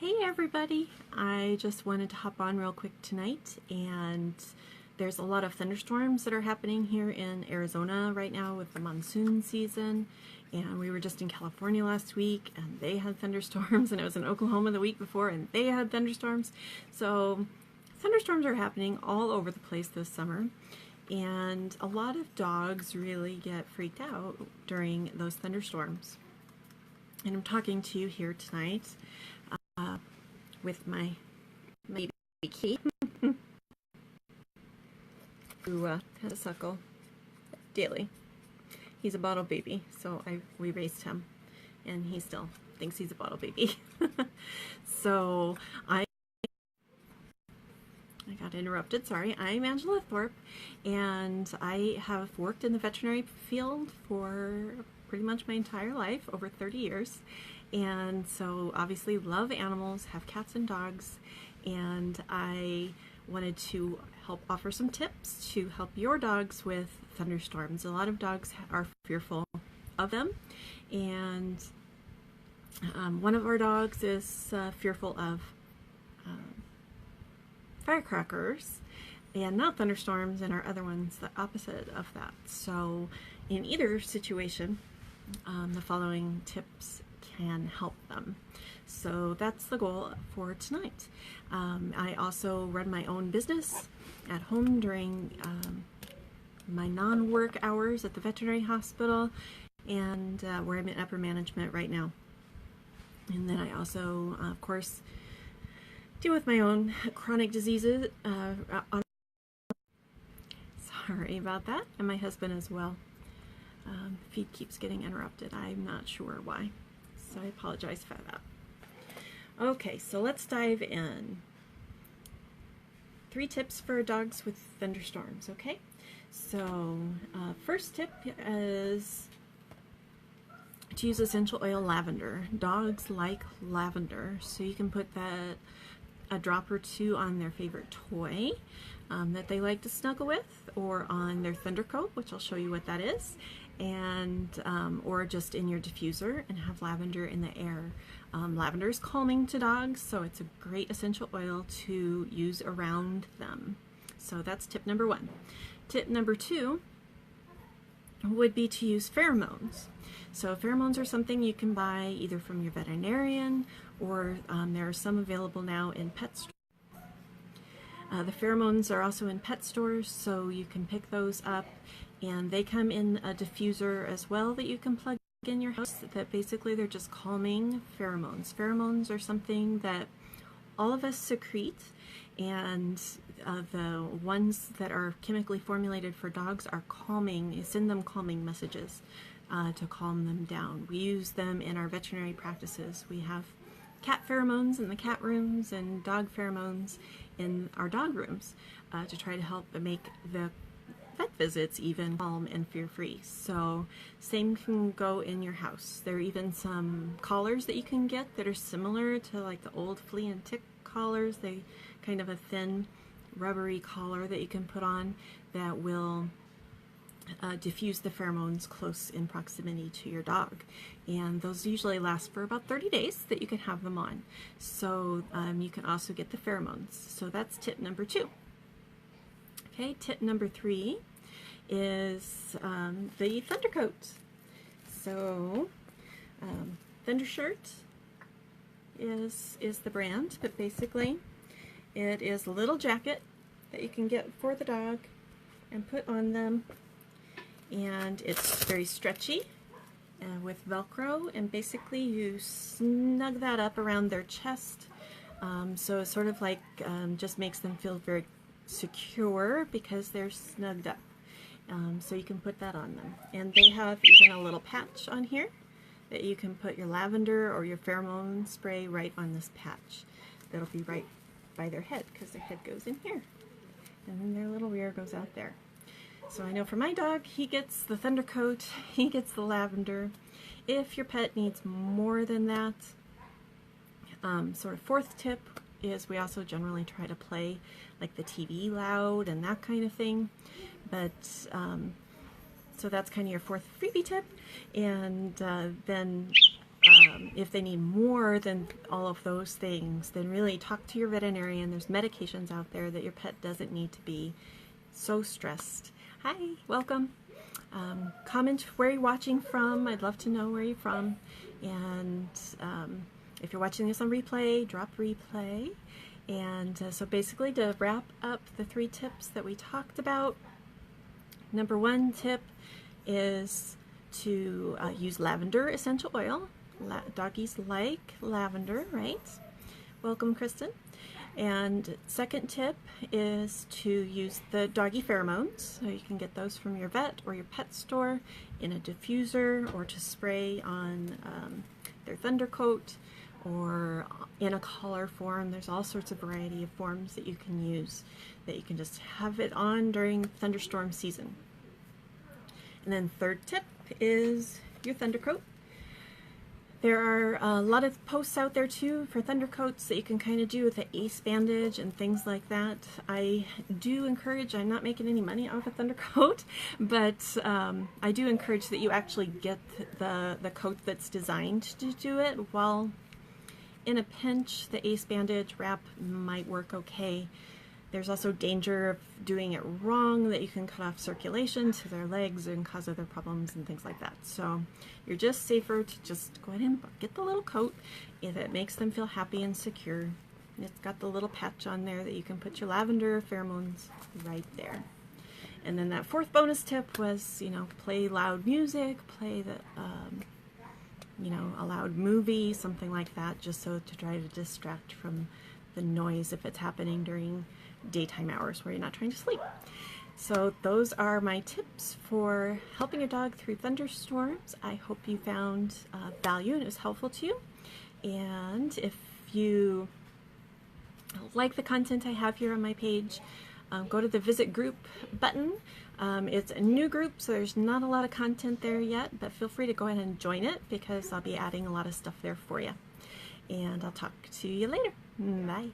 Hey everybody, I just wanted to hop on real quick tonight, and there's a lot of thunderstorms that are happening here in Arizona right now with the monsoon season, and we were just in California last week and they had thunderstorms, and I was in Oklahoma the week before and they had thunderstorms. So thunderstorms are happening all over the place this summer, and a lot of dogs really get freaked out during those thunderstorms. And I'm talking to you here tonight with my baby Key, who has a suckle daily. He's a bottle baby, so we raised him, and he still thinks he's a bottle baby. So I got interrupted, sorry. I'm Angela Thorpe, and I have worked in the veterinary field for pretty much my entire life, over 30 years. And so obviously love animals, have cats and dogs, and I wanted to help offer some tips to help your dogs with thunderstorms. A lot of dogs are fearful of them, and one of our dogs is fearful of firecrackers and not thunderstorms, and our other one's the opposite of that. So in either situation, the following tips can help them. So that's the goal for tonight. I also run my own business at home during my non-work hours at the veterinary hospital, and where I'm in upper management right now. And then I also, of course, deal with my own chronic diseases. Sorry about that, and my husband as well. Feed keeps getting interrupted. I'm not sure why, so I apologize for that. Okay, so let's dive in. 3 tips for dogs with thunderstorms, okay? So first tip is to use essential oil lavender. Dogs like lavender, so you can put that a drop or 2 on their favorite toy that they like to snuggle with, or on their Thundercoat, which I'll show you what that is, and or just in your diffuser, and have lavender in the air. Lavender is calming to dogs, so it's a great essential oil to use around them. So that's tip number 1. Tip number 2 would be to use pheromones. So pheromones are something you can buy either from your veterinarian, or there are some available now in pet stores. The pheromones are also in pet stores, so you can pick those up, and they come in a diffuser as well that you can plug in your house. That basically they're just calming pheromones. Pheromones are something that all of us secrete, and the ones that are chemically formulated for dogs are calming. You send them calming messages to calm them down. We use them in our veterinary practices. We have cat pheromones in the cat rooms and dog pheromones in our dog rooms to try to help make the vet visits even calm and fear-free. So same can go in your house. There are even some collars that you can get that are similar to like the old flea and tick collars. They kind of a thin rubbery collar that you can put on that will diffuse the pheromones close in proximity to your dog, and those usually last for about 30 days that you can have them on. So you can also get the pheromones. So that's tip number 2. Okay, tip number 3 is the Thundercoat. So Thundershirt is the brand, but basically it is a little jacket that you can get for the dog and put on them, and it's very stretchy with Velcro, and basically you snug that up around their chest, so it's sort of like just makes them feel very secure because they're snugged up. So you can put that on them, and they have even a little patch on here that you can put your lavender or your pheromone spray right on this patch. That'll be right by their head, because their head goes in here, and then their little rear goes out there. So I know for my dog, he gets the Thundercoat, he gets the lavender. If your pet needs more than that, sort of 4th tip is we also generally try to play like the TV loud and that kind of thing. But so that's kind of your 4th freebie tip. And then if they need more than all of those things, then really talk to your veterinarian. There's medications out there that your pet doesn't need to be so stressed. Hi, welcome. Comment where you're watching from. I'd love to know where you're from. And if you're watching this on replay, drop replay. And so basically, to wrap up the 3 tips that we talked about, number 1 tip is to use lavender essential oil. Doggies like lavender, right? Welcome, Kristen. And second tip is to use the doggy pheromones. So you can get those from your vet or your pet store in a diffuser, or to spray on their Thunder Coat, or in a collar form. There's all sorts of variety of forms that you can use, that you can just have it on during thunderstorm season. And then third tip is your Thunder Coat. There are a lot of posts out there too for Thunder Coats that you can kind of do with the ace bandage and things like that. I do encourage, I'm not making any money off a Thunder Coat, but I do encourage that you actually get the coat that's designed to do it. While in a pinch, the ace bandage wrap might work okay, there's also danger of doing it wrong, that you can cut off circulation to their legs and cause other problems and things like that. So you're just safer to just go ahead and get the little coat if it makes them feel happy and secure. It's got the little patch on there that you can put your lavender pheromones right there. And then that fourth bonus tip was, play loud music, play the, a loud movie, something like that, just so to try to distract from the noise if it's happening during daytime hours where you're not trying to sleep. So those are my tips for helping your dog through thunderstorms. I hope you found value and it was helpful to you. And if you like the content I have here on my page, go to the visit group button. It's a new group, so there's not a lot of content there yet, but feel free to go ahead and join it, because I'll be adding a lot of stuff there for you. And I'll talk to you later. Bye.